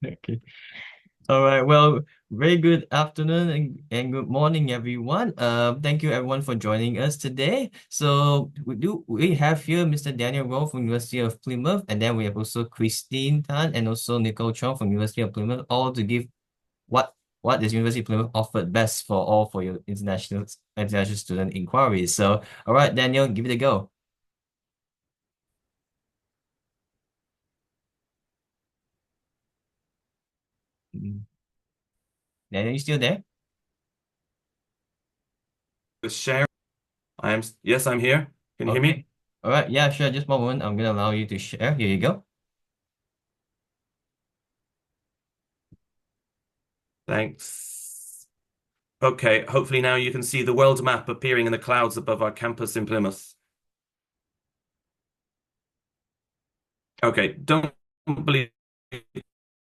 Okay. All right. Well, very good afternoon and good morning, everyone. Thank you everyone for joining us today. So we have here Mr. Daniel Rowe from University of Plymouth, and then we have also Christine Tan and also Nicole Chong from University of Plymouth, all to give what what is University of Plymouth offered best for all for your international student inquiries. So, all right, Daniel, give it a go. Mm. Daniel, you still there? Share. Yes, I'm here. Can you hear Okay. me? All right. Yeah, sure. Just one moment. I'm gonna allow you to share. Here you go. Thanks. Okay, hopefully now you can see the world map appearing in the clouds above our campus in Plymouth. Okay, don't believe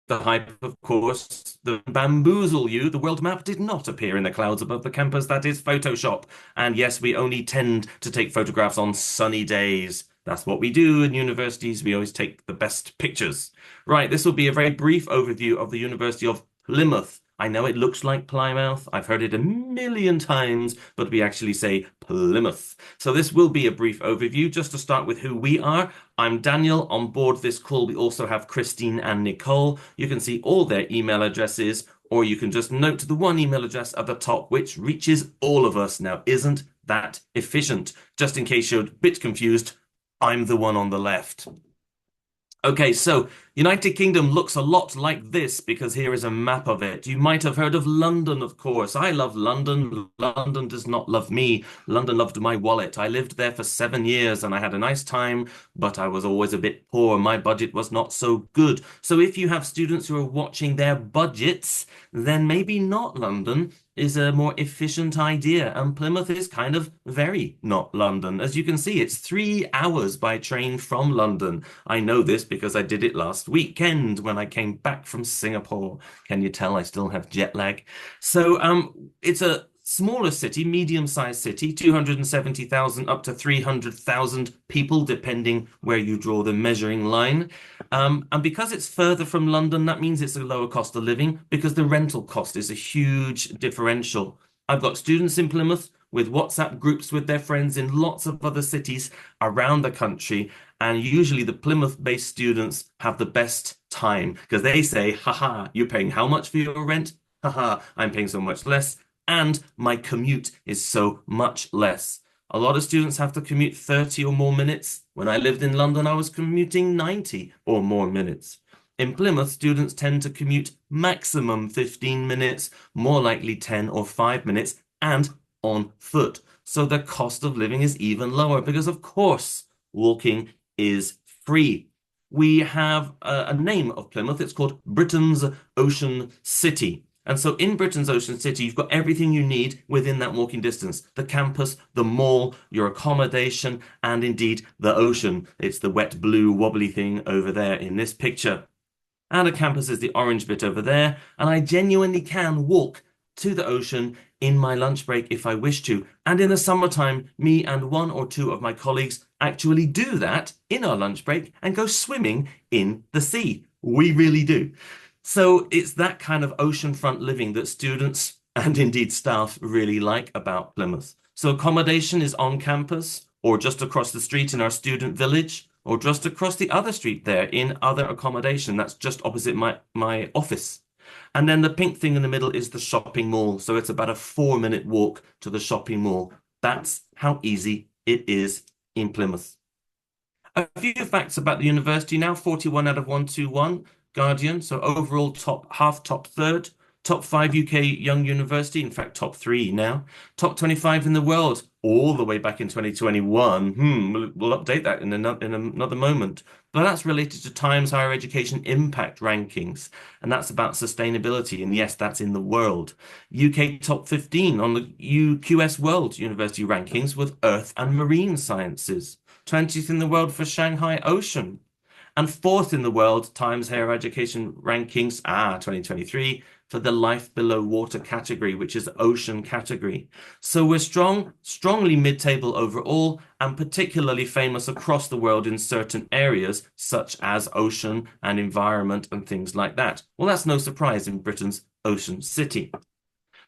the hype, of course. The bamboozle you, the world map did not appear in the clouds above the campus. That is Photoshop. And yes, we only tend to take photographs on sunny days. That's what we do in universities. We always take the best pictures. Right, this will be a very brief overview of the University of Plymouth. I know it looks like Plymouth. I've heard it a million times, but we actually say Plymouth. So this will be a brief overview just to start with who we are. I'm Daniel. On board this call, we also have Christine and Nicole. You can see all their email addresses, or you can just note the one email address at the top, which reaches all of us. Now, isn't that efficient? Just in case you're a bit confused, I'm the one on the left. Okay, so United Kingdom looks a lot like this because here is a map of it. You might have heard of London, of course. I love London. London does not love me. London loved my wallet. I lived there for 7 years and I had a nice time, but I was always a bit poor. My budget was not so good. So if you have students who are watching their budgets, then maybe not London is a more efficient idea. And Plymouth is kind of very not London. As you can see, it's 3 hours by train from London. I know this because I did it last weekend when I came back from Singapore. Can you tell I still have jet lag? So, it's a smaller city, medium-sized city, 270,000 up to 300,000 people, depending where you draw the measuring line. And because it's further from London, that means it's a lower cost of living because the rental cost is a huge differential. I've got students in Plymouth with WhatsApp groups with their friends in lots of other cities around the country. And usually the Plymouth-based students have the best time because they say, haha, you're paying how much for your rent? Haha, I'm paying so much less. And my commute is so much less. A lot of students have to commute 30 or more minutes. When I lived in London, I was commuting 90 or more minutes. In Plymouth, students tend to commute maximum 15 minutes, more likely 10 or 5 minutes, and on foot. So the cost of living is even lower because, of course, walking is free. We have a name of Plymouth. It's called Britain's Ocean City. And so in Britain's Ocean City, you've got everything you need within that walking distance. The campus, the mall, your accommodation, and indeed the ocean. It's the wet blue wobbly thing over there in this picture. And the campus is the orange bit over there. And I genuinely can walk to the ocean in my lunch break if I wish to. And in the summertime, me and one or two of my colleagues actually do that in our lunch break and go swimming in the sea. We really do. So it's that kind of oceanfront living that students and indeed staff really like about Plymouth. So accommodation is on campus or just across the street in our student village or just across the other street there in other accommodation. That's just opposite my office. And then the pink thing in the middle is the shopping mall. So it's about a 4 minute walk to the shopping mall. That's how easy it is in Plymouth. A few facts about the university now: 41 out of 121 Guardian. So overall, top half, top third, top five UK young university. In fact, top three now. Top 25 in the world, all the way back in 2021. We'll update that in another moment. But that's related to Times Higher Education Impact Rankings. And that's about sustainability. And yes, that's in the world. UK top 15 on the UQS World University Rankings with Earth and Marine Sciences. 20th in the world for Shanghai Ocean, and fourth in the world Times Higher Education Rankings, 2023, for the life below water category, which is ocean category. So we're strongly mid-table overall, and particularly famous across the world in certain areas, such as ocean and environment and things like that. Well, that's no surprise in Britain's ocean city.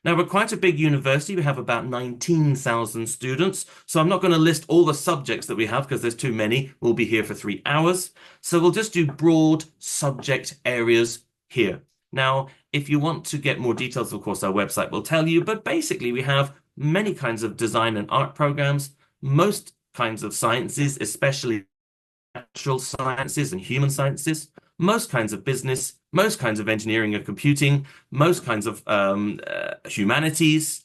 Now, we're quite a big university. We have about 19,000 students. So I'm not going to list all the subjects that we have because there's too many. We'll be here for 3 hours. So we'll just do broad subject areas here. Now, if you want to get more details, of course, our website will tell you. But basically, we have many kinds of design and art programs, most kinds of sciences, especially natural sciences and human sciences, most kinds of business, most kinds of engineering and computing, most kinds of humanities,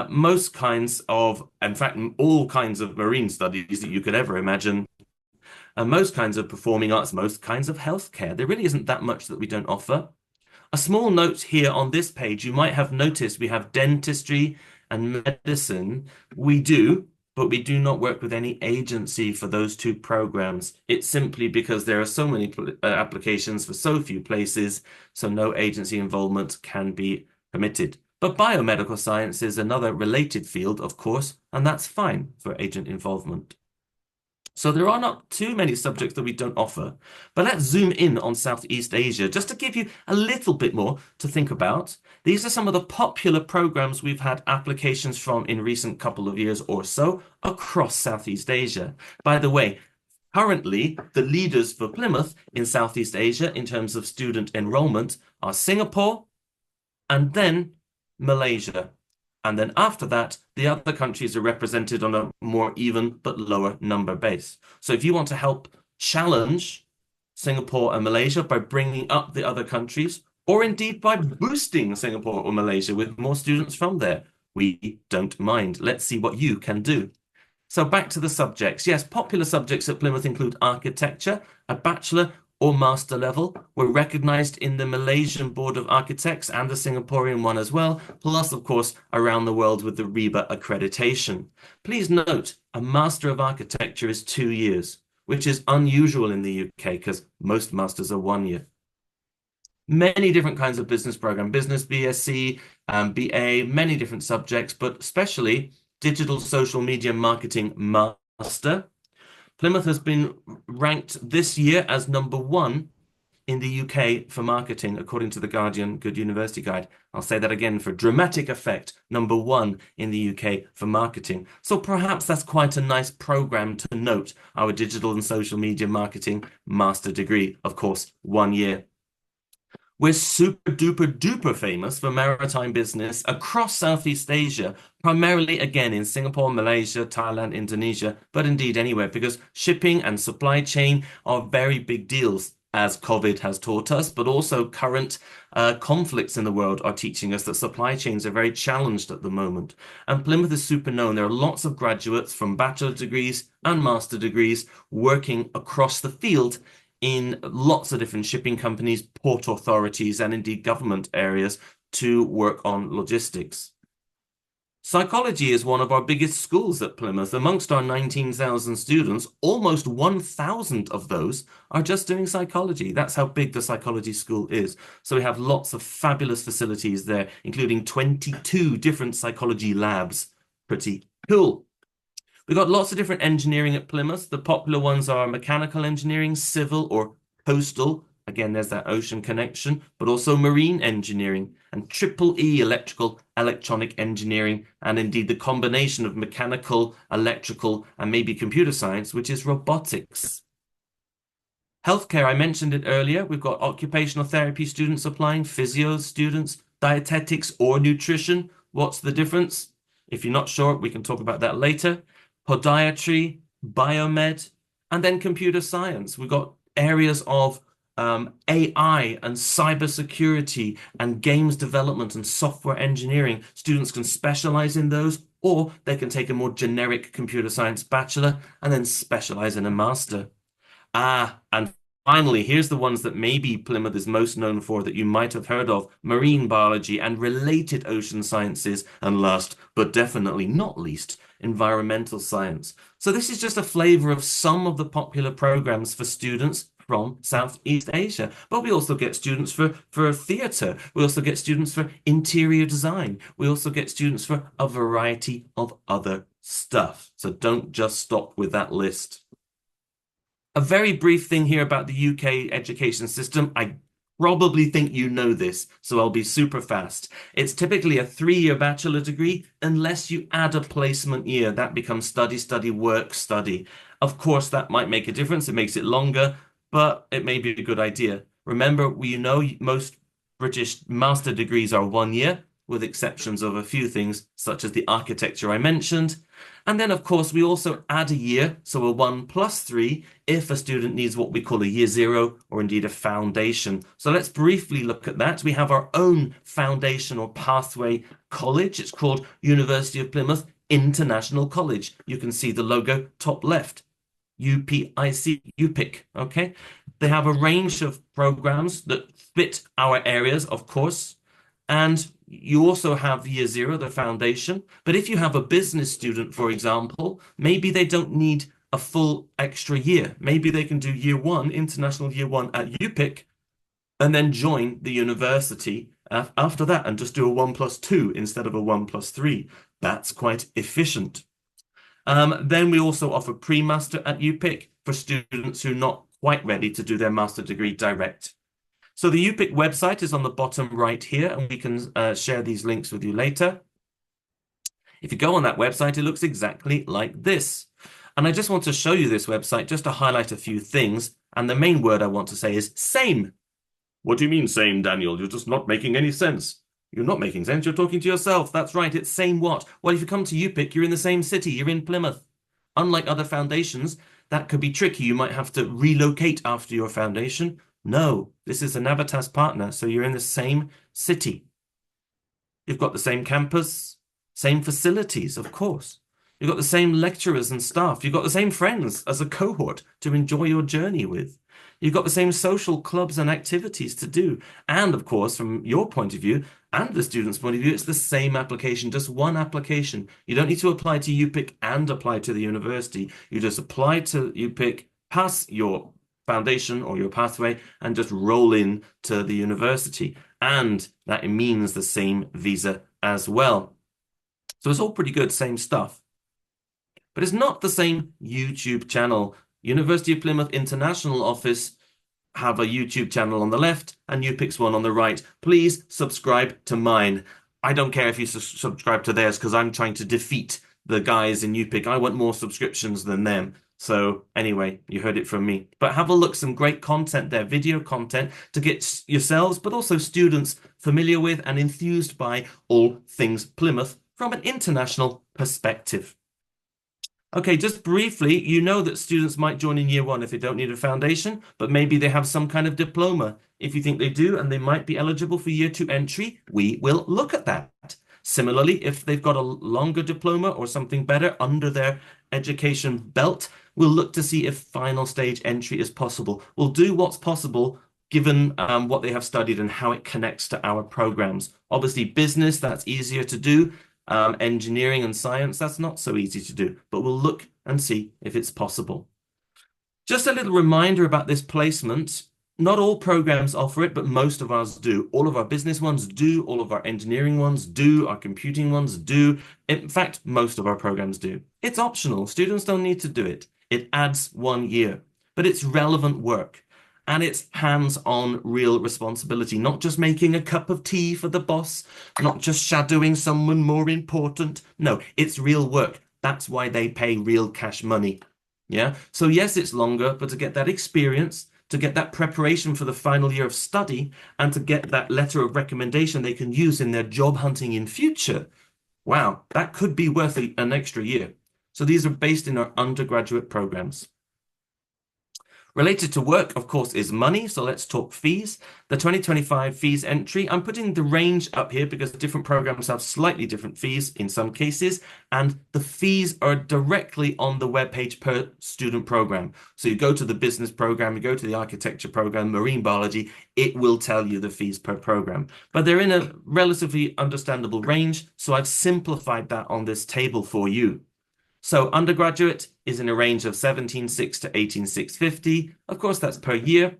most kinds of, in fact, all kinds of marine studies that you could ever imagine, and most kinds of performing arts, most kinds of healthcare. There really isn't that much that we don't offer. A small note here on this page, you might have noticed we have dentistry and medicine. We do, but we do not work with any agency for those two programs. It's simply because there are so many applications for so few places, so no agency involvement can be permitted. But biomedical science is another related field, of course, and that's fine for agent involvement. So there are not too many subjects that we don't offer, but let's zoom in on Southeast Asia just to give you a little bit more to think about. These are some of the popular programs we've had applications from in recent couple of years or so across Southeast Asia. By the way, currently the leaders for Plymouth in Southeast Asia in terms of student enrollment are Singapore and then Malaysia. And then after that, the other countries are represented on a more even but lower number base. So if you want to help challenge Singapore and Malaysia by bringing up the other countries, or indeed by boosting Singapore or Malaysia with more students from there, we don't mind. Let's see what you can do. So back to the subjects. Yes, popular subjects at Plymouth include architecture, a bachelor or master level. We're recognized in the Malaysian Board of Architects and the Singaporean one as well, plus, of course, around the world with the RIBA accreditation. Please note, a Master of Architecture is 2 years, which is unusual in the UK because most masters are 1 year. Many different kinds of business program, business, BSc, BA, many different subjects, but especially digital social media marketing master. Plymouth has been ranked this year as #1 in the UK for marketing, according to the Guardian Good University Guide. I'll say that again for dramatic effect, #1 in the UK for marketing. So perhaps that's quite a nice program to note, our digital and social media marketing master degree, of course, 1 year. We're super duper duper famous for maritime business across Southeast Asia, primarily again in Singapore, Malaysia, Thailand, Indonesia, but indeed anywhere, because shipping and supply chain are very big deals, as COVID has taught us, but also current conflicts in the world are teaching us that supply chains are very challenged at the moment. And Plymouth is super known. There are lots of graduates from bachelor degrees and master degrees working across the field in lots of different shipping companies, port authorities, and indeed government areas to work on logistics. Psychology is one of our biggest schools at Plymouth. Amongst our 19,000 students, almost 1,000 of those are just doing psychology. That's how big the psychology school is. So we have lots of fabulous facilities there, including 22 different psychology labs. Pretty cool. We've got lots of different engineering at Plymouth. The popular ones are mechanical engineering, civil or coastal. Again, there's that ocean connection, but also marine engineering and triple E electrical, electronic engineering, and indeed the combination of mechanical, electrical, and maybe computer science, which is robotics. Healthcare, I mentioned it earlier. We've got occupational therapy students applying, physio students, dietetics or nutrition. What's the difference? If you're not sure, we can talk about that later. Podiatry, biomed, and then computer science. We've got areas of AI and cybersecurity and games development and software engineering. Students can specialize in those, or they can take a more generic computer science bachelor and then specialize in a master. And finally, here's the ones that maybe Plymouth is most known for that you might have heard of: marine biology and related ocean sciences, and last but definitely not least, environmental science. So this is just a flavor of some of the popular programs for students from Southeast Asia. But we also get students for theatre. We also get students for interior design. We also get students for a variety of other stuff. So don't just stop with that list. A very brief thing here about the UK education system. I probably think you know this, so I'll be super fast. It's typically a 3-year bachelor degree unless you add a placement year. That becomes study, study, work, study. Of course, that might make a difference. It makes it longer, but it may be a good idea. Remember, we know most British master degrees are 1 year, with exceptions of a few things, such as the architecture I mentioned. And then, of course, we also add a year, so a 1+3, if a student needs what we call a year zero or indeed a foundation. So let's briefly look at that. We have our own foundation or pathway college. It's called University of Plymouth International College. You can see the logo top left. UPIC, UPIC, okay? They have a range of programs that fit our areas, of course. And you also have year zero, the foundation. But if you have a business student, for example, maybe they don't need a full extra year. Maybe they can do year one, international year one at UPIC, and then join the university after that and just do a 1+2 instead of a 1+3. That's quite efficient. Then we also offer pre-master at UPIC for students who are not quite ready to do their master degree direct. So the UPIC website is on the bottom right here, and we can share these links with you later. If you go on that website, it looks exactly like this. And I just want to show you this website just to highlight a few things. And the main word I want to say is same. What do you mean same, Daniel? You're just not making any sense. You're not making sense. You're talking to yourself. That's right. It's same what? Well, if you come to UPIC, you're in the same city. You're in Plymouth. Unlike other foundations, that could be tricky. You might have to relocate after your foundation. No, this is a Navitas partner, so you're in the same city. You've got the same campus, same facilities, of course. You've got the same lecturers and staff. You've got the same friends as a cohort to enjoy your journey with. You've got the same social clubs and activities to do. And of course, from your point of view and the student's point of view, it's the same application, just one application. You don't need to apply to UPIC and apply to the university. You just apply to UPIC, pass your foundation or your pathway, and just roll in to the university. And that means the same visa as well. So it's all pretty good, same stuff. But it's not the same YouTube channel. University of Plymouth International Office have a YouTube channel on the left and UPIC's one on the right. Please subscribe to mine. I don't care if you subscribe to theirs because I'm trying to defeat the guys in UPIC. I want more subscriptions than them. So anyway, you heard it from me. But have a look, some great content there, video content to get yourselves, but also students familiar with and enthused by all things Plymouth from an international perspective. Okay, just briefly, you know that students might join in year one if they don't need a foundation, but maybe they have some kind of diploma. If you think they do and they might be eligible for year two entry, we will look at that. Similarly, if they've got a longer diploma or something better under their education belt, we'll look to see if final stage entry is possible. We'll do what's possible given what they have studied and how it connects to our programs. Obviously, business, that's easier to do. Engineering and science, that's not so easy to do, but we'll look and see if it's possible. Just a little reminder about this placement. Not all programs offer it, but most of ours do. All of our business ones do, all of our engineering ones do, our computing ones do. In fact, most of our programs do. It's optional. Students don't need to do it. It adds 1 year, but it's relevant work. And it's hands-on real responsibility, not just making a cup of tea for the boss, not just shadowing someone more important. No, it's real work. That's why they pay real cash money. Yeah. So yes, it's longer, but to get that experience, to get that preparation for the final year of study, and to get that letter of recommendation they can use in their job hunting in future, wow, that could be worth an extra year. So these are based in our undergraduate programs. Related to work, of course, is money. So let's talk fees. The 2025 fees entry, I'm putting the range up here because different programs have slightly different fees in some cases, and the fees are directly on the webpage per student program. So you go to the business program, you go to the architecture program, marine biology, it will tell you the fees per program. But they're in a relatively understandable range, so I've simplified that on this table for you. So undergraduate is in a range of 17,600 to 18,650. Of course, that's per year.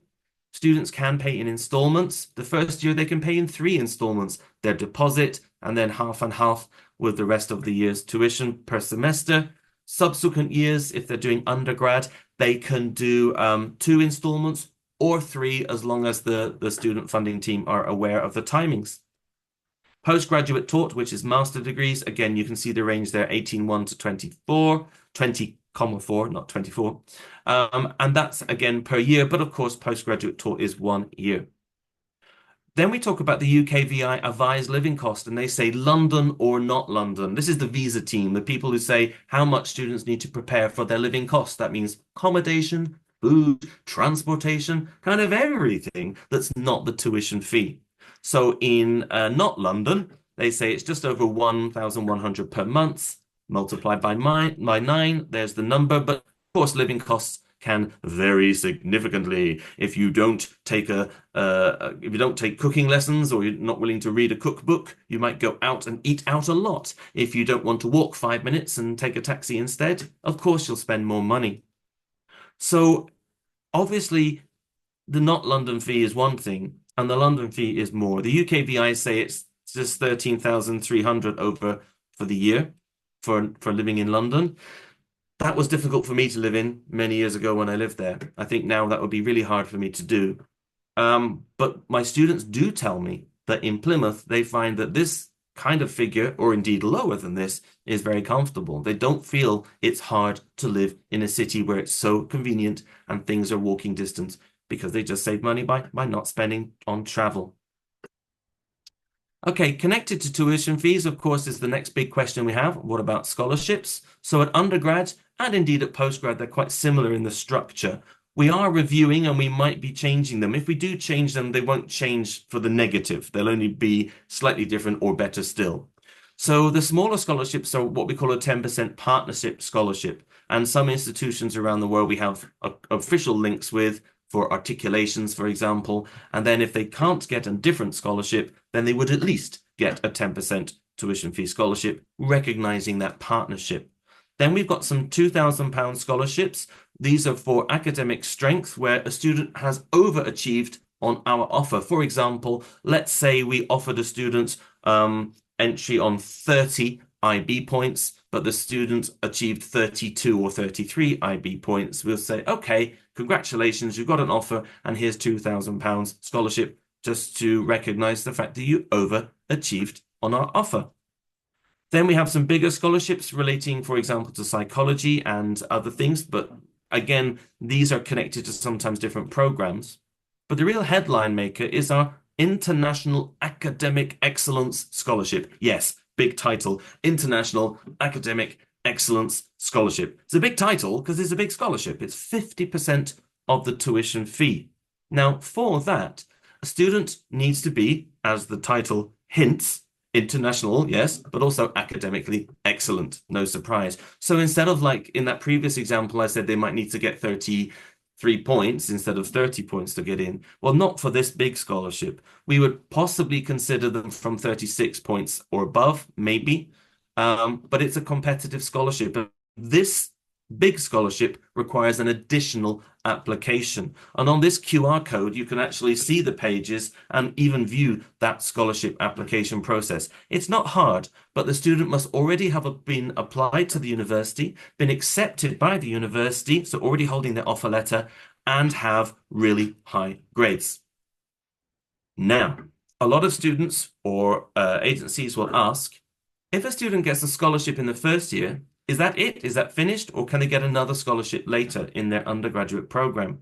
Students can pay in installments. The first year they can pay in three installments, their deposit, and then half and half with the rest of the year's tuition per semester. Subsequent years, if they're doing undergrad, they can do two installments or three as long as the student funding team are aware of the timings. Postgraduate taught, which is master degrees, again, you can see the range there, 18,1 to 24, 20,4, not 24. And that's again per year, but of course, postgraduate taught is 1 year. Then we talk about the UKVI advised living cost, and they say London or not London. This is the visa team, the people who say how much students need to prepare for their living cost. That means accommodation, food, transportation, kind of everything that's not the tuition fee. So in not London, they say it's just over 1,100 per month, multiplied by 9. There's the number, but of course, living costs can vary significantly if you don't take if you don't take cooking lessons or you're not willing to read a cookbook. You might go out and eat out a lot. If you don't want to walk 5 minutes and take a taxi instead, of course you'll spend more money. So obviously, the not London fee is one thing, and the London fee is more. The UKVI say it's just 13,300 over for the year for living in London. That was difficult for me to live in many years ago when I lived there. I think now that would be really hard for me to do. But my students do tell me that in Plymouth, they find that this kind of figure, or indeed lower than this, is very comfortable. They don't feel it's hard to live in a city where it's so convenient and things are walking distance because they just save money by not spending on travel. Okay, connected to tuition fees, of course, is the next big question we have. What about scholarships? So at undergrad and indeed at postgrad, they're quite similar in the structure. We are reviewing and we might be changing them. If we do change them, they won't change for the negative. They'll only be slightly different or better still. So the smaller scholarships are what we call a 10% partnership scholarship. And some institutions around the world we have official links with for articulations, for example. And then if they can't get a different scholarship, then they would at least get a 10% tuition fee scholarship, recognizing that partnership. Then we've got some £2,000 scholarships. These are for academic strength, where a student has overachieved on our offer. For example, let's say we offered a student entry on 30 IB points, but the student achieved 32 or 33 IB points. We'll say, okay, congratulations, you've got an offer, and here's £2,000 scholarship just to recognize the fact that you overachieved on our offer. Then we have some bigger scholarships relating, for example, to psychology and other things. But again, these are connected to sometimes different programs. But the real headline maker is our International Academic Excellence Scholarship. Yes, big title, International Academic Excellence Scholarship. It's a big title because it's a big scholarship. It's 50% of the tuition fee. Now, for that, a student needs to be, as the title hints, international, yes, but also academically excellent. No surprise. So instead of like in that previous example, I said they might need to get 33 points instead of 30 points to get in. Well, not for this big scholarship. We would possibly consider them from 36 points or above, maybe. But it's a competitive scholarship. This big scholarship requires an additional application. And on this QR code, you can actually see the pages and even view that scholarship application process. It's not hard, but the student must already have been applied to the university, been accepted by the university, so already holding their offer letter, and have really high grades. Now, a lot of students or agencies will ask, if a student gets a scholarship in the first year, is that it? Is that finished? Or can they get another scholarship later in their undergraduate program?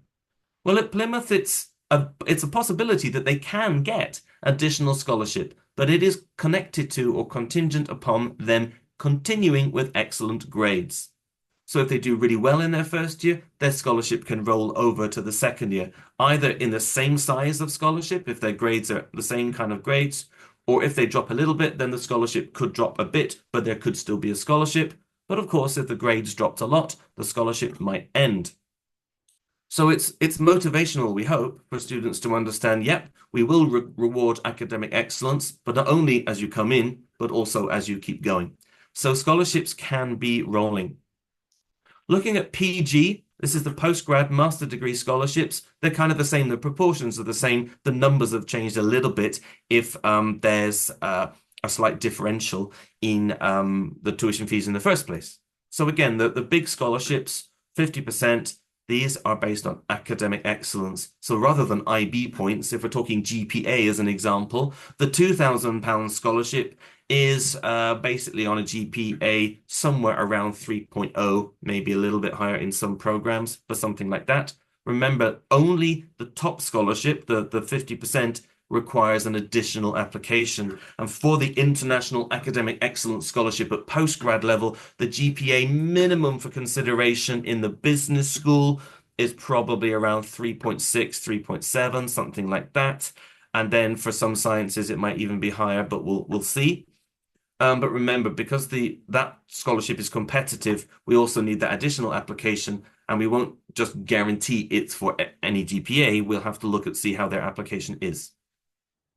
Well, at Plymouth, it's a possibility that they can get additional scholarship, but it is connected to or contingent upon them continuing with excellent grades. So if they do really well in their first year, their scholarship can roll over to the second year, either in the same size of scholarship, if their grades are the same kind of grades, or if they drop a little bit, then the scholarship could drop a bit, but there could still be a scholarship. But of course, if the grades dropped a lot, the scholarship might end. So it's motivational, we hope, for students to understand, yep, we will reward academic excellence, but not only as you come in, but also as you keep going. So scholarships can be rolling. Looking at PG, this is the postgrad master degree scholarships. They're kind of the same. The proportions are the same. The numbers have changed a little bit if there's a slight differential in the tuition fees in the first place. So again, the big scholarships, 50%, these are based on academic excellence. So rather than IB points, if we're talking GPA as an example, the £2,000 scholarship is basically on a GPA somewhere around 3.0, maybe a little bit higher in some programs, but something like that. Remember, only the top scholarship, the 50%, requires an additional application. And for the International Academic Excellence Scholarship at postgrad level, the GPA minimum for consideration in the business school is probably around 3.6, 3.7, something like that. And then for some sciences, it might even be higher, but we'll see. But remember, because that scholarship is competitive, we also need that additional application, and we won't just guarantee it's for any GPA. We'll have to look at see how their application is.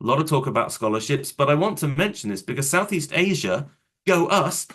A lot of talk about scholarships, but I want to mention this because Southeast Asia, go us,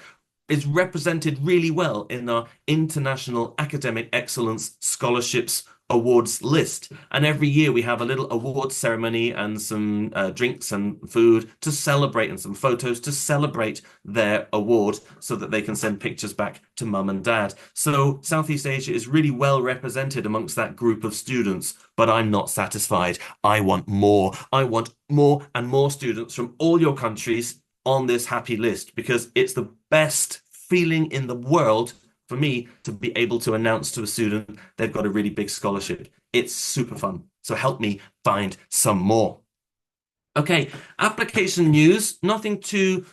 is represented really well in our International Academic Excellence Scholarships Awards list. And every year we have a little awards ceremony and some drinks and food to celebrate and some photos to celebrate their award so that they can send pictures back to mum and dad. So Southeast Asia is really well represented amongst that group of students, but I'm not satisfied. I want more. I want more and more students from all your countries on this happy list because it's the best feeling in the world for me to be able to announce to a student they've got a really big scholarship. It's super fun. So help me find some more. Okay, application news, nothing too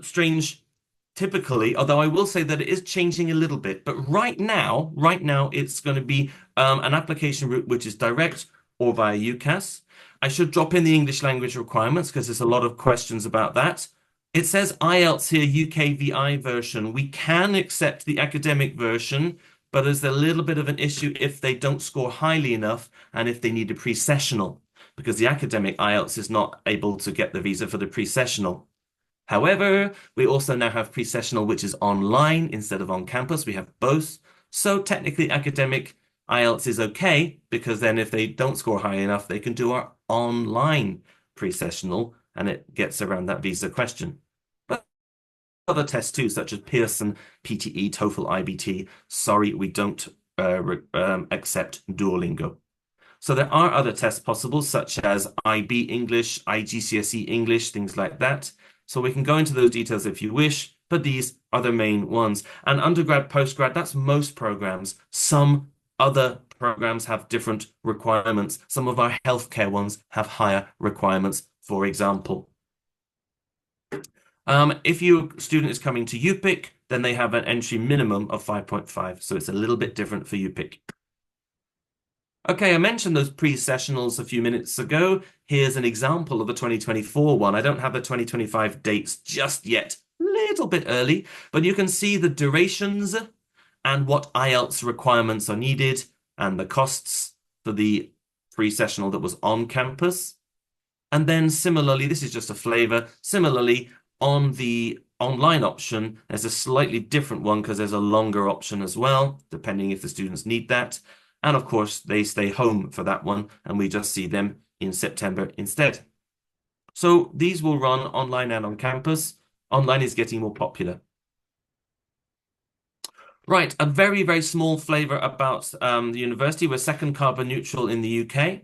strange typically, although I will say that it is changing a little bit. But right now, it's going to be an application route which is direct or via UCAS. I should drop in the English language requirements because there's a lot of questions about that. It says IELTS here, UKVI version. We can accept the academic version, but there's a little bit of an issue if they don't score highly enough and if they need a pre-sessional, because the academic IELTS is not able to get the visa for the pre-sessional. However, we also now have pre-sessional, which is online instead of on campus. We have both. So technically, academic IELTS is okay because then if they don't score high enough, they can do our online pre-sessional and it gets around that visa question. But other tests too, such as Pearson, PTE, TOEFL, IBT. Sorry, we don't accept Duolingo. So there are other tests possible, such as IB English, IGCSE English, things like that. So we can go into those details if you wish, but these are the main ones. And undergrad, postgrad, that's most programs. Some other programs have different requirements. Some of our healthcare ones have higher requirements, for example. If your student is coming to UPick, then they have an entry minimum of 5.5. So it's a little bit different for UPick. Okay, I mentioned those pre-sessionals a few minutes ago. Here's an example of the 2024 one. I don't have the 2025 dates just yet. Little bit early, but you can see the durations and what IELTS requirements are needed and the costs for the pre-sessional that was on campus. And then similarly, this is just a flavor. Similarly, on the online option, there's a slightly different one because there's a longer option as well, depending if the students need that. And of course, they stay home for that one, and we just see them in September instead. So these will run online and on campus. Online is getting more popular. Right, a very, very small flavor about the university. We're second carbon neutral in the UK.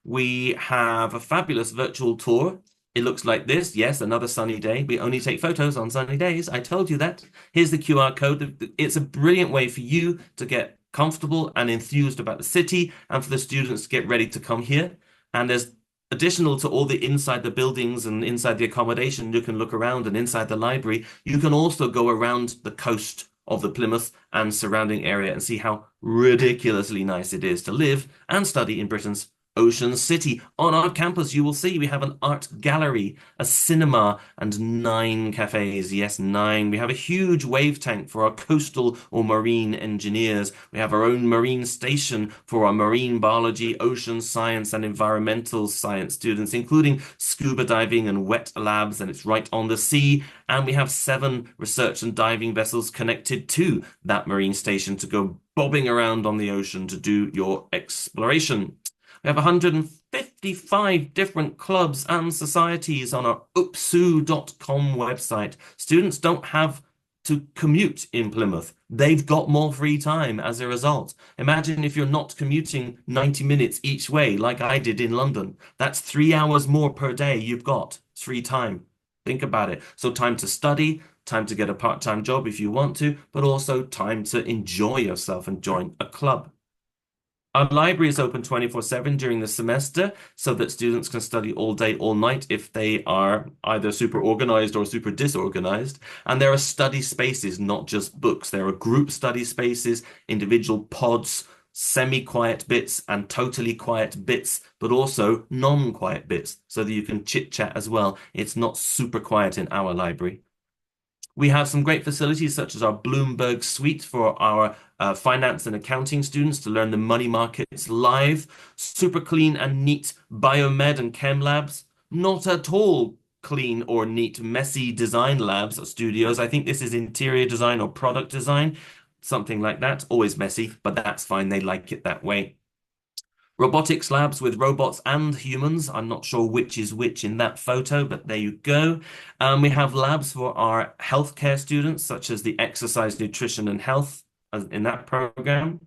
We have a fabulous virtual tour. It looks like this. Yes, another sunny day. We only take photos on sunny days. I told you that. Here's the QR code. It's a brilliant way for you to get comfortable and enthused about the city and for the students to get ready to come here. And there's additional to all the inside the buildings and inside the accommodation, you can look around and inside the library. You can also go around the coast of the Plymouth and surrounding area and see how ridiculously nice it is to live and study in Britain's Ocean City. On our campus, you will see we have an art gallery, a cinema, and 9 cafes. Yes, 9. We have a huge wave tank for our coastal or marine engineers. We have our own marine station for our marine biology, ocean science, and environmental science students, including scuba diving and wet labs, and it's right on the sea. And we have 7 research and diving vessels connected to that marine station to go bobbing around on the ocean to do your exploration. We have 155 different clubs and societies on our upsu.com website. Students don't have to commute in Plymouth. They've got more free time as a result. Imagine if you're not commuting 90 minutes each way like I did in London. That's 3 hours more per day you've got free time. Think about it. So time to study, time to get a part-time job if you want to, but also time to enjoy yourself and join a club. Our library is open 24/7 during the semester so that students can study all day, all night if they are either super organized or super disorganized. And there are study spaces, not just books. There are group study spaces, individual pods, semi-quiet bits, and totally quiet bits, but also non-quiet bits so that you can chit chat as well. It's not super quiet in our library. We have some great facilities such as our Bloomberg suite for our finance and accounting students to learn the money markets live, super clean and neat biomed and chem labs, not at all clean or neat, messy design labs or studios. I think this is interior design or product design, something like that. Always messy, but that's fine. They like it that way. Robotics labs with robots and humans. I'm not sure which is which in that photo, but there you go. We have labs for our healthcare students, such as the exercise, nutrition, and health in that program.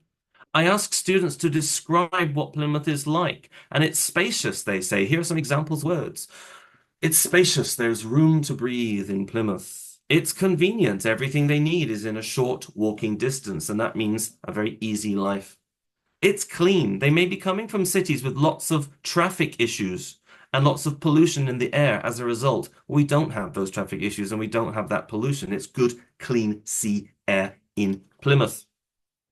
I ask students to describe what Plymouth is like, and it's spacious, they say. Here are some examples words. It's spacious. There's room to breathe in Plymouth. It's convenient. Everything they need is in a short walking distance, and that means a very easy life. It's clean. They may be coming from cities with lots of traffic issues and lots of pollution in the air. As a result, we don't have those traffic issues and we don't have that pollution. It's good, clean sea air in Plymouth.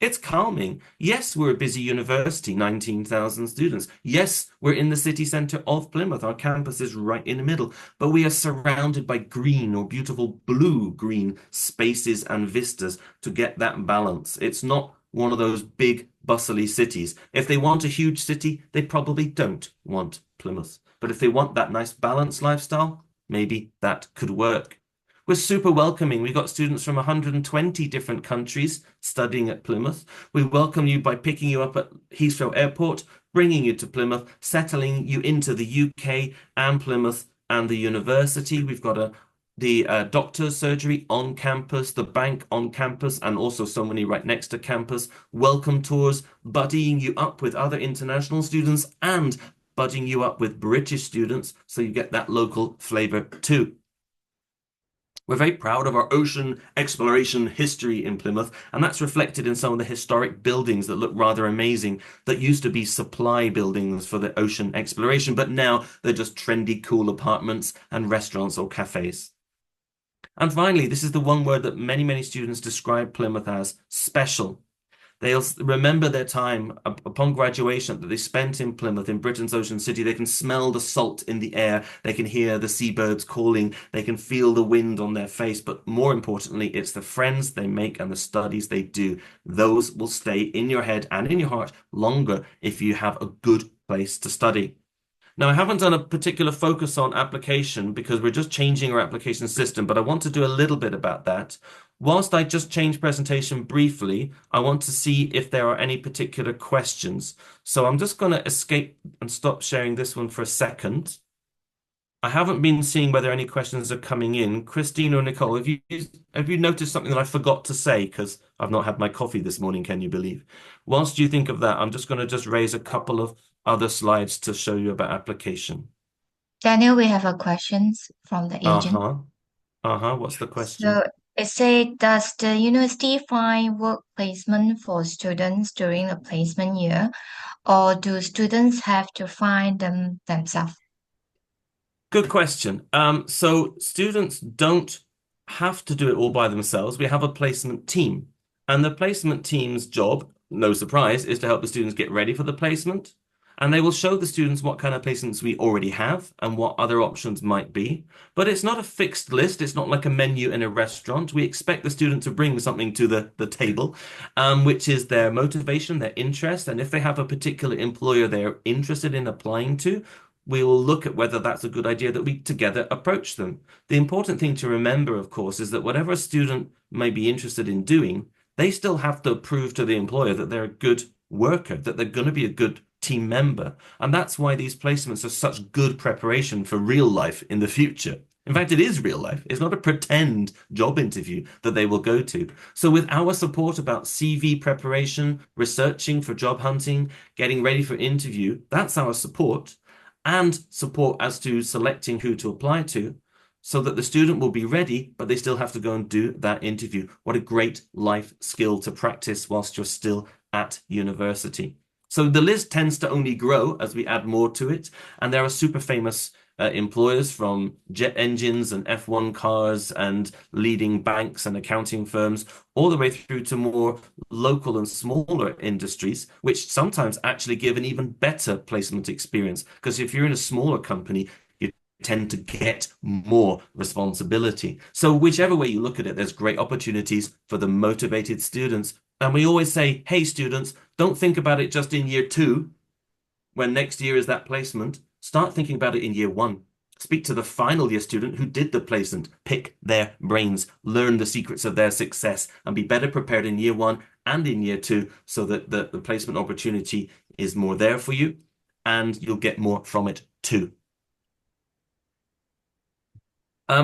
It's calming. Yes, we're a busy university, 19,000 students. Yes, we're in the city centre of Plymouth. Our campus is right in the middle, but we are surrounded by green or beautiful blue-green spaces and vistas to get that balance. It's not one of those big, bustly cities. If they want a huge city, they probably don't want Plymouth. But if they want that nice balanced lifestyle, maybe that could work. We're super welcoming. We've got students from 120 different countries studying at Plymouth. We welcome you by picking you up at Heathrow Airport, bringing you to Plymouth, settling you into the UK and Plymouth and the university. We've got the doctor's surgery on campus, the bank on campus, and also so many right next to campus. Welcome tours, buddying you up with other international students and buddying you up with British students so you get that local flavour too. We're very proud of our ocean exploration history in Plymouth, and that's reflected in some of the historic buildings that look rather amazing that used to be supply buildings for the ocean exploration, but now they're just trendy, cool apartments and restaurants or cafes. And finally, this is the one word that many, many students describe Plymouth as special. They'll remember their time upon graduation that they spent in Plymouth, in Britain's Ocean City. They can smell the salt in the air. They can hear the seabirds calling. They can feel the wind on their face. But more importantly, it's the friends they make and the studies they do. Those will stay in your head and in your heart longer if you have a good place to study. Now, I haven't done a particular focus on application because we're just changing our application system, but I want to do a little bit about that. Whilst I just change presentation briefly, I want to see if there are any particular questions. So I'm just going to escape and stop sharing this one for a second. I haven't been seeing whether any questions are coming in. Christine or Nicole, have you noticed something that I forgot to say? Because I've not had my coffee this morning, can you believe? Whilst you think of that, I'm just going to just raise a couple of other slides to show you about application. Daniel, we have a questions from the agent. Uh-huh. Uh-huh. What's the So question? it said, does the university find work placement for students during the placement year, or do students have to find them themselves? Good question. So students don't have to do it all by themselves. We have a placement team, and the placement team's job, no surprise, is to help the students get ready for the placement And they will show the students what kind of placements we already have and what other options might be. But it's not a fixed list. It's not like a menu in a restaurant. We expect the student to bring something to the table, which is their motivation, their interest. And if they have a particular employer they're interested in applying to, we will look at whether that's a good idea that we together approach them. The important thing to remember, of course, is that whatever a student may be interested in doing, they still have to prove to the employer that they're a good worker, that they're going to be a good team member. And that's why these placements are such good preparation for real life in the future. In fact, it is real life. It's not a pretend job interview that they will go to. So with our support about CV preparation, researching for job hunting, getting ready for interview, that's our support, and support as to selecting who to apply to, so that the student will be ready, but they still have to go and do that interview. What a great life skill to practice whilst you're still at university. So the list tends to only grow as we add more to it. And there are super famous employers, from jet engines and F1 cars and leading banks and accounting firms, all the way through to more local and smaller industries, which sometimes actually give an even better placement experience. Because if you're in a smaller company, you tend to get more responsibility. So whichever way you look at it, there's great opportunities for the motivated students. And we always say, hey, students, don't think about it just in year 2, when next year is that placement. Start thinking about it in year 1. Speak to the final year student who did the placement, pick their brains, learn the secrets of their success, and be better prepared in year 1 and in year 2, so that the placement opportunity is more there for you and you'll get more from it too.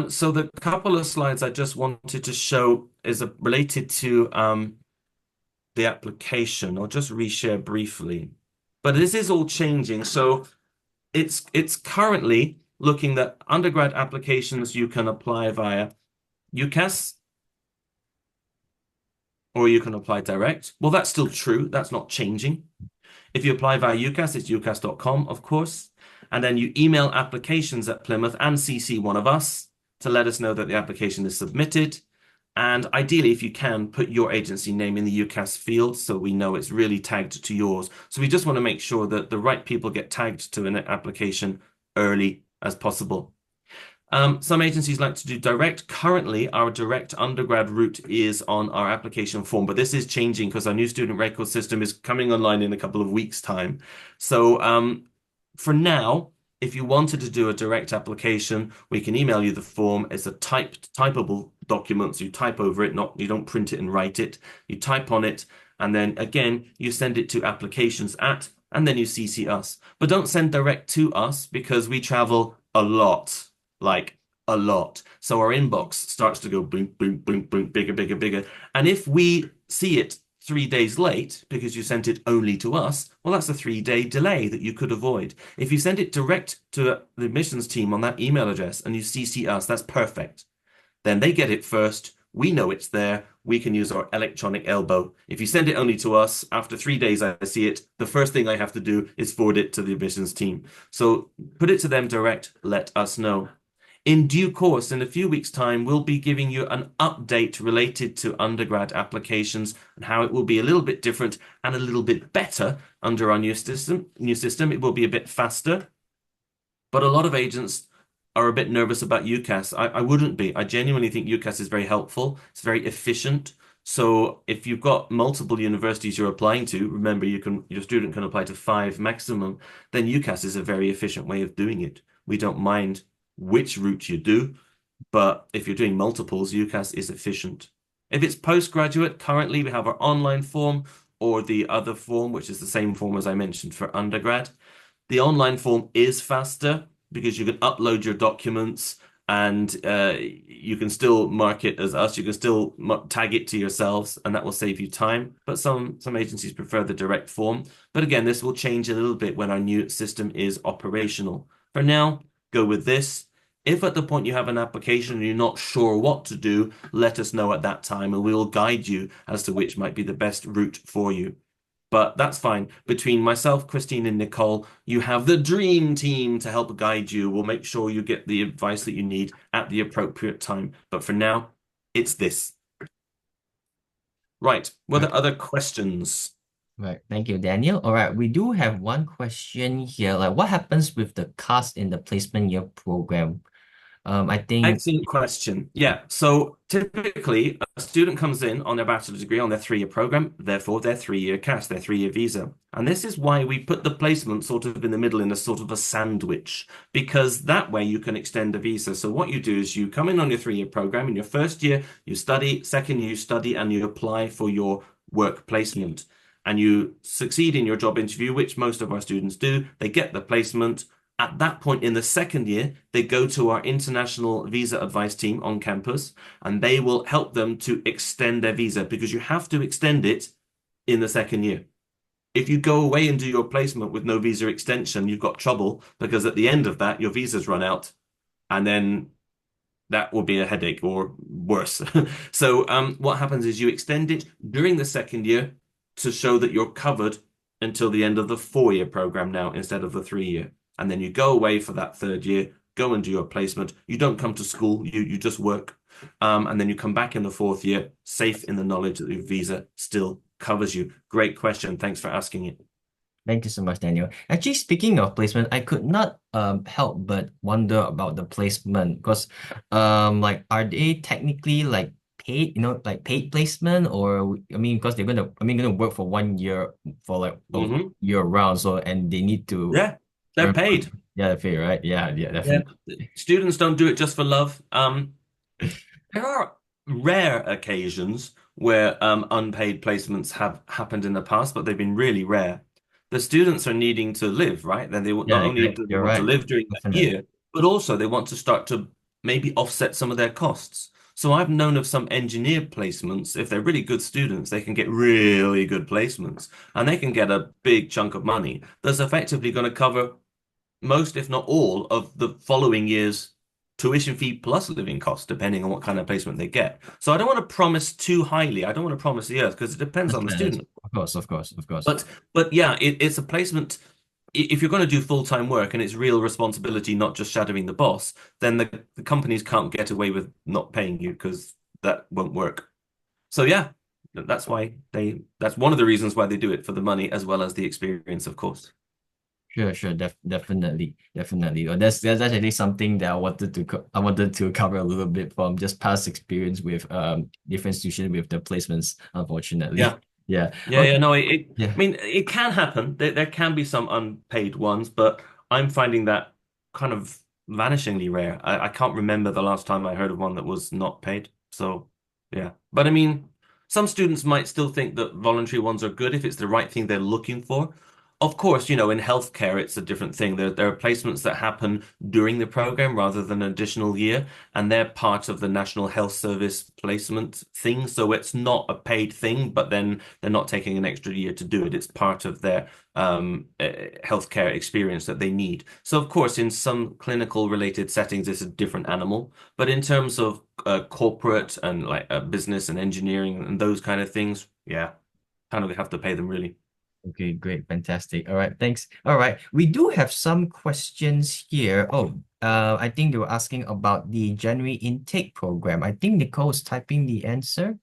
So the couple of slides I just wanted to show is related to the application. I'll just reshare briefly. But this is all changing. So it's currently looking that undergrad applications you can apply via UCAS, or you can apply direct. Well, that's still true. That's not changing. If you apply via UCAS, it's ucas.com, of course. And then you email applications at Plymouth and CC one of us to let us know that the application is submitted. And ideally, if you can, put your agency name in the UCAS field so we know it's really tagged to yours. So we just want to make sure that the right people get tagged to an application early as possible. Some agencies like to do direct. Currently, our direct undergrad route is on our application form, but this is changing because our new student record system is coming online in a couple of weeks' time. So for now, if you wanted to do a direct application, we can email you the form. It's a typable document, so you type over it, you don't print it and write it. You type on it, and then again, you send it to applications at, and then you CC us. But don't send direct to us because we travel a lot, like a lot. So our inbox starts to go blink, blink, blink, blink, bigger, bigger, bigger. And if we see it 3 days late because you sent it only to us, well, that's a 3-day delay that you could avoid. If you send it direct to the admissions team on that email address and you CC us, that's perfect. Then they get it first. We know it's there. We can use our electronic elbow. If you send it only to us, after 3 days I see it, the first thing I have to do is forward it to the admissions team. So put it to them direct, let us know. In due course, in a few weeks' time, we'll be giving you an update related to undergrad applications and how it will be a little bit different and a little bit better under our new system. It will be a bit faster, but a lot of agents are a bit nervous about UCAS. I wouldn't be. I genuinely think UCAS is very helpful. It's very efficient. So if you've got multiple universities you're applying to, remember your student can apply to 5 maximum, then UCAS is a very efficient way of doing it. We don't mind which route you do, but if you're doing multiples, UCAS is efficient. If it's postgraduate, currently we have our online form or the other form, which is the same form as I mentioned for undergrad. The online form is faster because you can upload your documents and you can still mark it as us. You can still tag it to yourselves, and that will save you time. But some agencies prefer the direct form. But again, this will change a little bit when our new system is operational. For now, go with this. If at the point you have an application and you're not sure what to do, let us know at that time and we will guide you as to which might be the best route for you. But that's fine. Between myself, Christine, and Nicole, you have the dream team to help guide you. We'll make sure you get the advice that you need at the appropriate time. But for now, it's this. Right. Were there other questions? Right. Thank you, Daniel. All right. We do have one question here. Like, what happens with the cost in the placement year program? I think, Excellent question. Yeah. So typically, a student comes in on their bachelor's degree on their 3-year program, therefore their 3-year CAS, their 3-year visa. And this is why we put the placement sort of in the middle in a sort of a sandwich, because that way you can extend the visa. So what you do is you come in on your 3-year program. In your first year, you study, second year, you study, and you apply for your work placement. And you succeed in your job interview, which most of our students do. They get the placement. At that point in the second year, they go to our international visa advice team on campus, and they will help them to extend their visa because you have to extend it in the second year. If you go away and do your placement with no visa extension, you've got trouble because at the end of that, your visa's run out, and then that will be a headache or worse. So what happens is you extend it during the second year to show that you're covered until the end of the 4-year program now instead of the 3-year. And then you go away for that third year, go and do your placement. You don't come to school, you just work. And then you come back in the 4th year, safe in the knowledge that your visa still covers you. Great question. Thanks for asking it. thank you so much, Daniel. Actually, speaking of placement, I could not help but wonder about the placement because like are they technically like paid, like paid placement or I mean because gonna work for 1 year for like a Hmm. year round, so and they need to Yeah, they're earn paid. money. Yeah, they're paid, right? Yeah, yeah, Yeah. definitely. Students don't do it just for love. There are rare occasions where unpaid placements have happened in the past, but they've been really rare. The students are needing to live, right? Then they Yeah, not only do they you're want to right. live during that Definitely. year, but also they want to start to maybe offset some of their costs. So I've known of some engineer placements, if they're really good students, they can get really good placements and they can get a big chunk of money that's effectively going to cover most, if not all, of the following year's tuition fee plus living costs, depending on what kind of placement they get. So I don't want to promise too highly. I don't want to promise the earth because it depends on the Understand. student. Of course, of course, of course. But yeah, it's a placement. If you're going to do full-time work and it's real responsibility, not just shadowing the boss, then the companies can't get away with not paying you because that won't work. So yeah, that's one of the reasons why they do it for the money as well as the experience, of course. Sure, sure, definitely, definitely. That's actually something that I wanted to cover a little bit from just past experience with different institutions with the placements, unfortunately. Yeah. Yeah. Yeah, Okay. yeah, no, Yeah. I mean, it can happen. There can be some unpaid ones, but I'm finding that kind of vanishingly rare. I can't remember the last time I heard of one that was not paid. So, yeah. But I mean, some students might still think that voluntary ones are good if it's the right thing they're looking for. Of course, in healthcare, it's a different thing. There are placements that happen during the program rather than an additional year, and they're part of the National Health Service placement thing. So it's not a paid thing, but then they're not taking an extra year to do it. It's part of their healthcare experience that they need. So, of course, in some clinical related settings, it's a different animal. But in terms of corporate and like business and engineering and those kind of things, yeah, kind of have to pay them really. Okay, great, fantastic. All right, thanks. All right, we do have some questions here. Oh, I think they were asking about the January intake program. I think Nicole is typing the answer.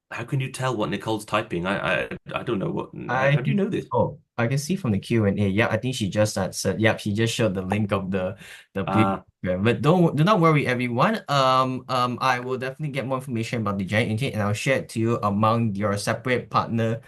How can you tell what Nicole's typing? I don't know what. I How do you can, know this? oh, I can see from the Q&A. Yeah, I think she just said, yep, she just showed the link of the previous Uh, program. But do not worry, everyone. I will definitely get more information about the giant intake and I'll share it to you among your separate partner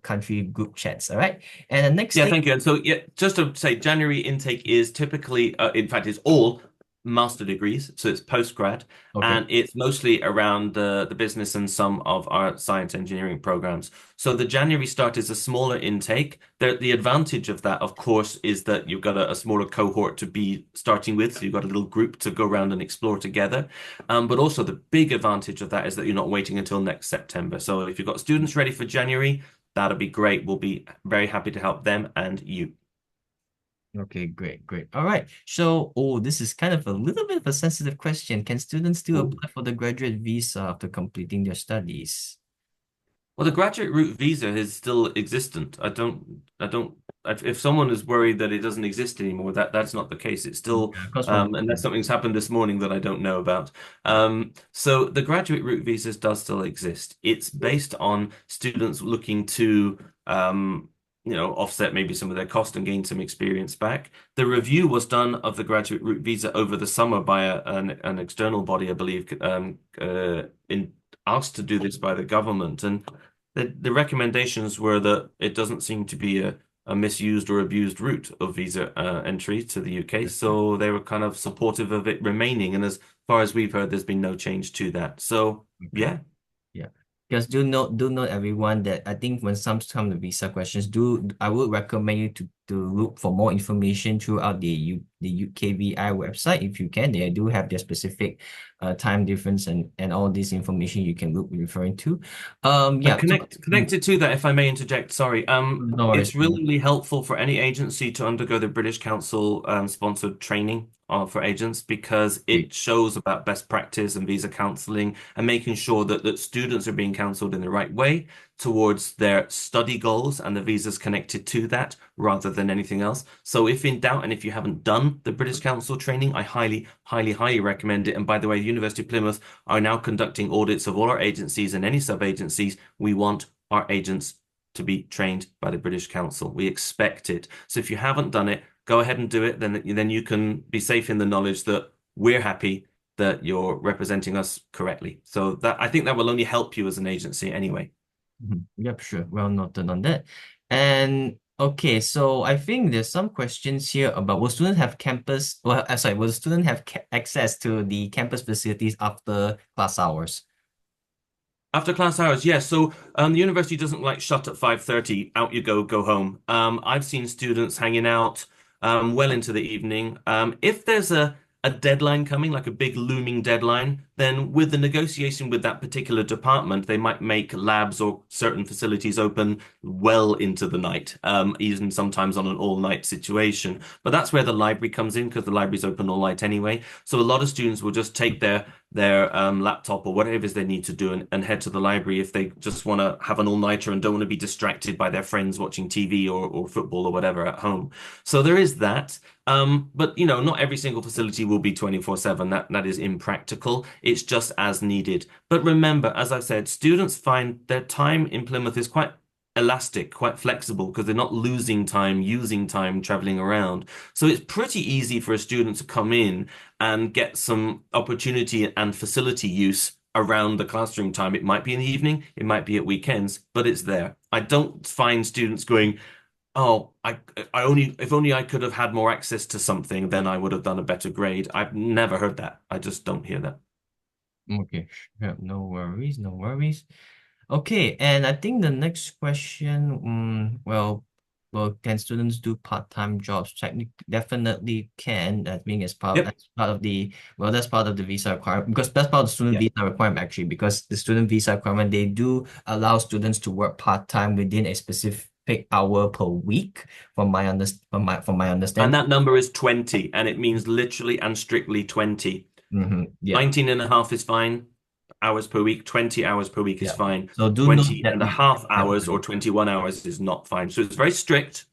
country group chats. All right. And the next Yeah, thing, thank you. And so, yeah, just to say, January intake is typically, in fact, it's all master degrees, so it's postgrad, okay. and it's mostly around the business and some of our science engineering programs. So the January start is a smaller intake. The advantage of that, of course, is that you've got a smaller cohort to be starting with, so you've got a little group to go around and explore together. But also the big advantage of that is that you're not waiting until next September. So if you've got students ready for January, that'll be great. We'll be very happy to help them and you. Okay, great, great. All right. So, oh, this is kind of a little bit of a sensitive question. Can students still Ooh. apply for the graduate visa after completing their studies? Well, the graduate route visa is still existent. I don't if someone is worried that it doesn't exist anymore, that's not the case. It's still, Yeah, because from unless something's happened this morning that I don't know about. yeah. So the graduate route visas does still exist. It's based on students looking to, offset maybe some of their cost and gain some experience back. The review was done of the graduate route visa over the summer by an external body, I believe, in asked to do this by the government, and the recommendations were that it doesn't seem to be a misused or abused route of visa entry to the UK, so they were kind of supportive of it remaining. And as far as we've heard, there's been no change to that. So Okay. yeah. Yeah. Because do note everyone that I think when some come to visa questions, I would recommend you to look for more information throughout the UKVI website if you can. They do have their specific time difference and all this information you can look referring to. And Yeah, so connected to that, if I may interject, sorry. no worries. It's really helpful for any agency to undergo the British Council sponsored training for agents because Great. it shows about best practice and visa counselling and making sure that students are being counselled in the right way towards their study goals and the visas connected to that rather than anything else. So if in doubt and if you haven't done the British Council training, I highly, highly, highly recommend it. And by the way, the University of Plymouth are now conducting audits of all our agencies and any sub-agencies. We want our agents to be trained by the British Council. We expect it. So if you haven't done it, go ahead and do it. Then you can be safe in the knowledge that we're happy that you're representing us correctly. So that I think that will only help you as an agency anyway. Mhm. Yep, sure. Well noted on that. And okay, so I think there's some questions here about will students have will student have access to the campus facilities after class hours? After class hours, yes. So the university doesn't like shut at 5:30. Out you go, go home. I've seen students hanging out well into the evening. If there's a deadline coming, like a big looming deadline, then with the negotiation with that particular department, they might make labs or certain facilities open well into the night, even sometimes on an all-night situation. But that's where the library comes in because the library's open all night anyway. So a lot of students will just take their laptop or whatever it is they need to do and head to the library if they just want to have an all-nighter and don't want to be distracted by their friends watching TV or football or whatever at home. So there is that. But not every single facility will be 24/7. That is impractical. It's just as needed. But remember, as I said, students find their time in Plymouth is quite elastic, quite flexible because they're not losing time, using time traveling around. So it's pretty easy for a student to come in and get some opportunity and facility use around the classroom time. It might be in the evening, it might be at weekends, but it's there. I don't find students going, "Oh, if only I could have had more access to something, then I would have done a better grade." I've never heard that. I just don't hear that. Okay, sure. No worries, no worries. Okay, and I think the next question, can students do part-time jobs? Technically, definitely can. I think Yep. that's part of that's part of the visa requirement because that's part of the student Yeah. visa requirement actually because the student visa requirement they do allow students to work part-time within a specific hour per week. From my And understanding. that number is 20, and it means literally and strictly 20. Yeah, 19 and a half is fine hours per week. 20 hours per week is yeah. fine. So do note 20 that and a we half have hours or like, 21 hours is not fine. So it's very strict,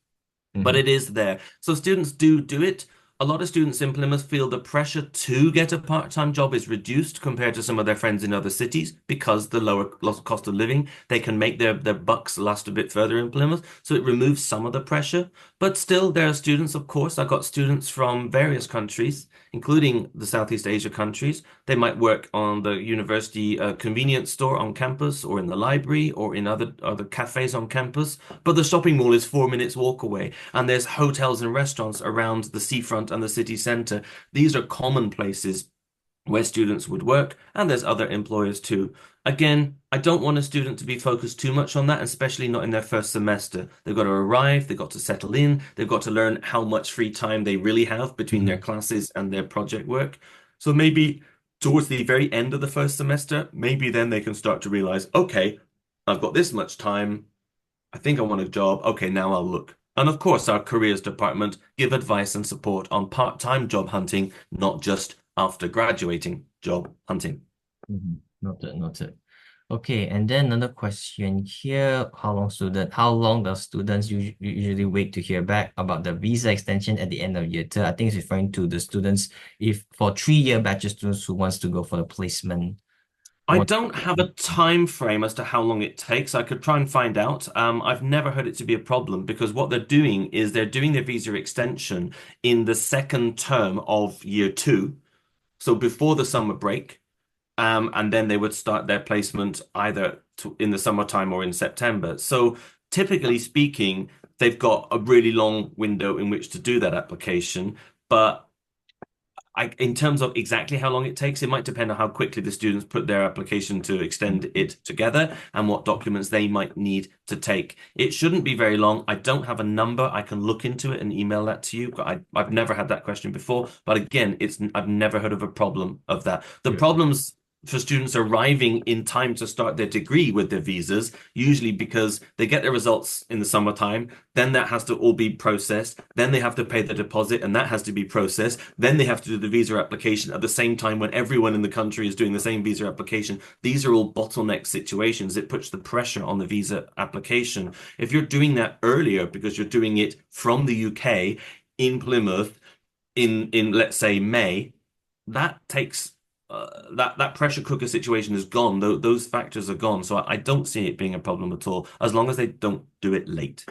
but mhm, it is there. So students do it. A lot of students in Plymouth feel the pressure to get a part-time job is reduced compared to some of their friends in other cities because the lower cost of living, they can make their bucks last a bit further in Plymouth. So it removes some of the pressure. But still, there are students, of course. I've got students from various countries, including the Southeast Asia countries. They might work on the university convenience store on campus or in the library or in other cafes on campus. But the shopping mall is 4 minutes walk away, and there's hotels and restaurants around the seafront and the city centre. These are common places where students would work, and there's other employers too. Again, I don't want a student to be focused too much on that, especially not in their first semester. They've got to arrive, they've got to settle in, they've got to learn how much free time they really have between their mhm, classes and their project work. So maybe towards the very end of the first semester, maybe then they can start to realize, okay, I've got this much time. I think I want a job. Okay, now I'll look. And of course, our careers department give advice and support on part-time job hunting, not just after graduating job hunting. Noted, noted. Okay, and then another question here: How long does students usually wait to hear back about the visa extension at the end of year two? I think it's referring to the students if for 3-year batch students who wants to go for a placement. I What? don't have a time frame as to how long it takes. I could try and find out. I've never heard it to be a problem because what they're doing is they're doing their visa extension in the second term of year two, so before the summer break. And then they would start their placement either in the summertime or in September. So typically speaking, they've got a really long window in which to do that application. But in terms of exactly how long it takes, it might depend on how quickly the students put their application to extend it together and what documents they might need to take. It shouldn't be very long. I don't have a number. I can look into it and email that to you. I've never had that question before. But again, I've never heard of a problem of that. The Yeah. problems for students arriving in time to start their degree with their visas, usually because they get their results in the summertime, then that has to all be processed, then they have to pay the deposit and that has to be processed, then they have to do the visa application at the same time when everyone in the country is doing the same visa application. These are all bottleneck situations. It puts the pressure on the visa application. If you're doing that earlier because you're doing it from the UK in Plymouth in let's say May, that takes that pressure cooker situation is gone. Those factors are gone. So I don't see it being a problem at all, as long as they don't do it late.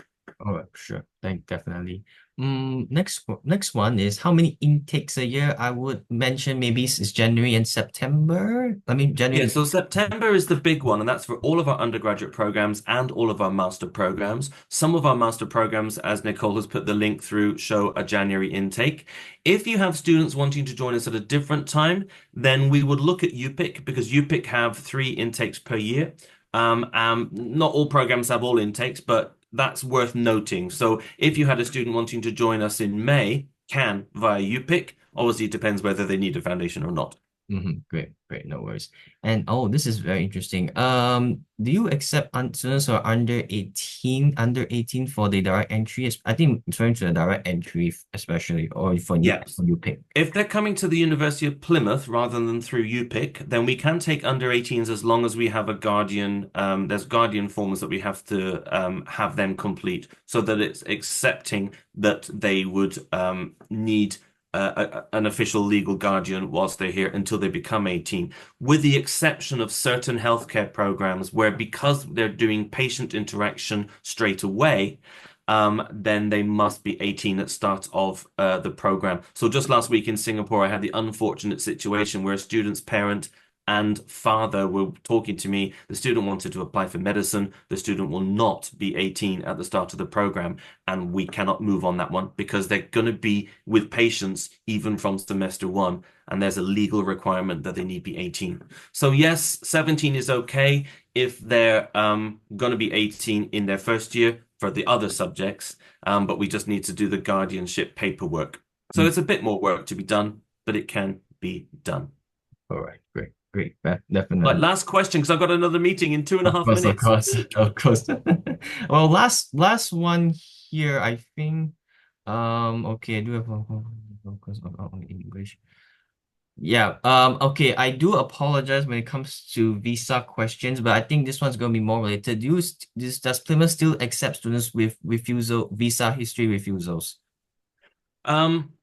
All right, sure. Definitely. Next one is how many intakes a year? I would mention maybe it's January and September. I mean Yeah, January. so September is the big one, and that's for all of our undergraduate programs and all of our master programs. Some of our master programs, as Nicole has put the link through, show a January intake. If you have students wanting to join us at a different time, then we would look at UPIC because UPIC have 3 intakes per year. Not all programs have all intakes, but that's worth noting. So if you had a student wanting to join us in May, can via UPIC. Obviously, it depends whether they need a foundation or not. Great, no worries. And oh, this is very interesting. Do you accept students who are under 18 for the direct entry? I think it's referring to the direct entry, especially, or Yes. for you pick. If they're coming to the University of Plymouth rather than through UPIC, then we can take under 18s as long as we have a guardian. There's guardian forms that we have to have them complete so that it's accepting that they would need an official legal guardian whilst they're here until they become 18, with the exception of certain healthcare programs where because they're doing patient interaction straight away, then they must be 18 at start of the program. So just last week in Singapore, I had the unfortunate situation where a student's parent and father were talking to me. The student wanted to apply for medicine. The student will not be 18 at the start of the program, and we cannot move on that one because they're going to be with patients even from semester one, and there's a legal requirement that they need to be 18. So yes, 17 is okay if they're going to be 18 in their first year for the other subjects, but we just need to do the guardianship paperwork. So Mm. it's a bit more work to be done, but it can be done. All right, great, Like definitely. last question, because I've got another meeting in two and a half Of minutes. course, of course. Well, last one here, I think. Okay, I do have a focus on English. Yeah. Okay. I do apologize when it comes to visa questions, but I think this one's going to be more related. Does Plymouth still accept students with visa history refusals? Um,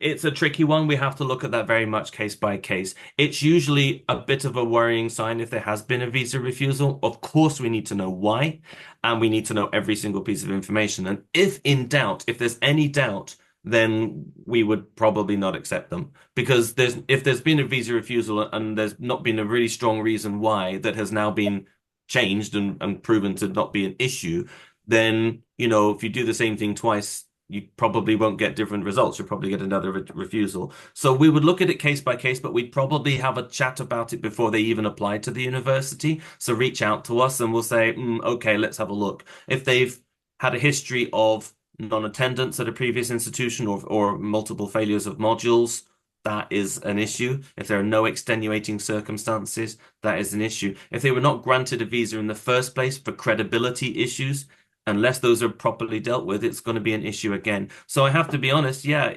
It's a tricky one. We have to look at that very much case by case. It's usually a bit of a worrying sign if there has been a visa refusal. Of course, we need to know why, and we need to know every single piece of information. And if in doubt, if there's any doubt, then we would probably not accept them because if there's been a visa refusal and there's not been a really strong reason why that has now been changed and proven to not be an issue, then, if you do the same thing twice, you probably won't get different results. You'll probably get another refusal. So we would look at it case by case, but we'd probably have a chat about it before they even apply to the university. So reach out to us and we'll say, okay, let's have a look. If they've had a history of non-attendance at a previous institution or multiple failures of modules, that is an issue. If there are no extenuating circumstances, that is an issue. If they were not granted a visa in the first place for credibility issues, unless those are properly dealt with, it's going to be an issue again. So I have to be honest, yeah,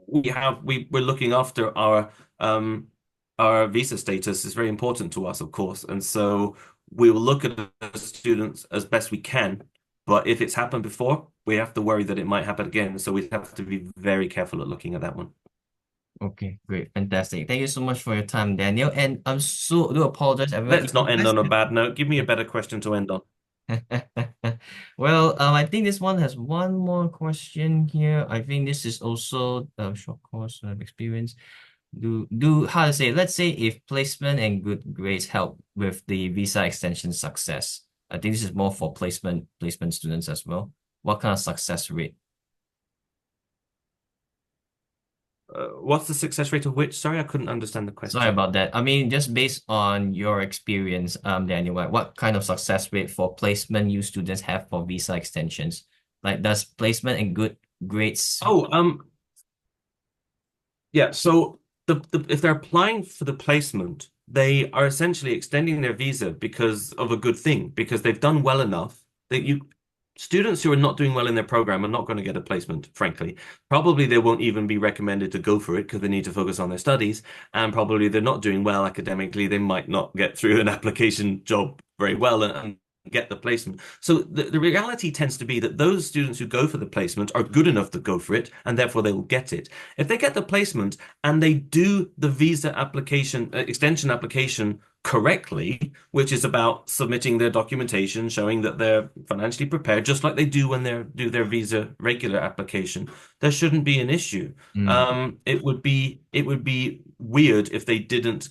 we're looking after our our visa status is very important to us, of course. And so we will look at the students as best we can. But if it's happened before, we have to worry that it might happen again. So we have to be very careful at looking at that one. Okay, great, fantastic. Thank you so much for your time, Daniel. And I'm so do apologize, everyone. If Let's you not end guys on a bad note. Give me a better question to end on. Well, I think this one has one more question here. I think this is also a short course experience. How to say? Let's say if placement and good grades help with the visa extension success. I think this is more for placement students as well. What kind of success rate? What's the success rate of which? Sorry, I couldn't understand the Sorry question. about that. I mean, just based on your experience, Daniel, like what kind of success rate for placement you students have for visa extensions? Like, does placement and good grades? Oh, yeah. So if they're applying for the placement, they are essentially extending their visa because of a good thing, because they've done well enough that you students who are not doing well in their program are not going to get a placement, frankly. Probably they won't even be recommended to go for it because they need to focus on their studies, and probably they're not doing well academically. They might not get through an application job very well and get the placement. So the reality tends to be that those students who go for the placement are good enough to go for it, and therefore they will get it. If they get the placement and they do the visa application, extension application correctly, which is about submitting their documentation, showing that they're financially prepared, just like they do when they do their visa regular application, there shouldn't be an issue. Mm, It would be weird if they didn't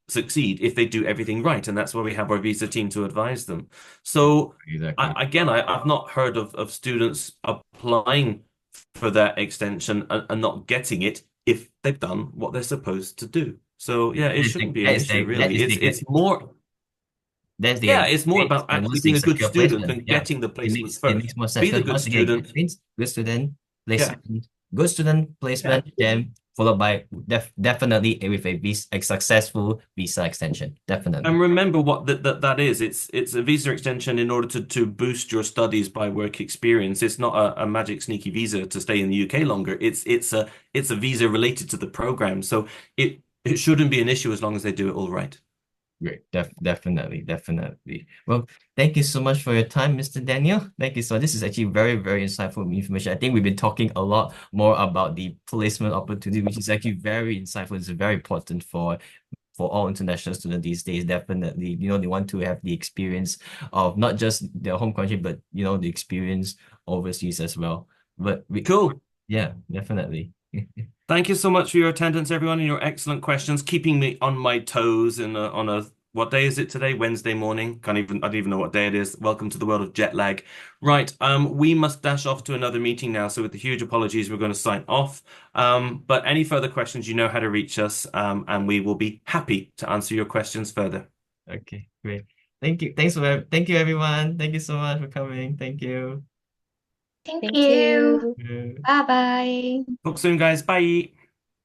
succeed if they do everything right, and that's why we have our visa team to advise them. So exactly. I've not heard of students applying for that extension and not getting it if they've done what they're supposed to do. So yeah, it shouldn't be an issue That really. is It's more that's the yeah, exact it's more case. about And actually once they being a good secure student placement, and yeah, getting the placement it makes first. more sense Be the because good once again, student. good student Yeah. placement, good student Yeah. placement, then followed by definitely with a successful visa extension. And Definitely. remember what that is. It's a visa extension in order to boost your studies by work experience. It's not a magic sneaky visa to stay in the UK longer. It's a visa related to the program. So it shouldn't be an issue as long as they do it all right. Great. Definitely, definitely. Well, thank you so much for your time, Mr. Daniel. Thank you so. This is actually very, very insightful information. I think we've been talking a lot more about the placement opportunity, which is actually very insightful. It's very important for all international students these days. Definitely, they want to have the experience of not just their home country, but the experience overseas as well. But Cool. yeah, definitely. Thank you so much for your attendance, everyone, and your excellent questions, keeping me on my toes on a what day is it today? Wednesday morning. I don't even know what day it is. Welcome to the world of jet lag. Right, we must dash off to another meeting now. So with the huge apologies, we're going to sign off. But any further questions, you know how to reach us, and we will be happy to answer your questions further. Okay, great. Thank you everyone. Thank you so much for coming. Thank you. Thank Thank you. you. Uh, Bye bye. Talk soon, guys. Bye.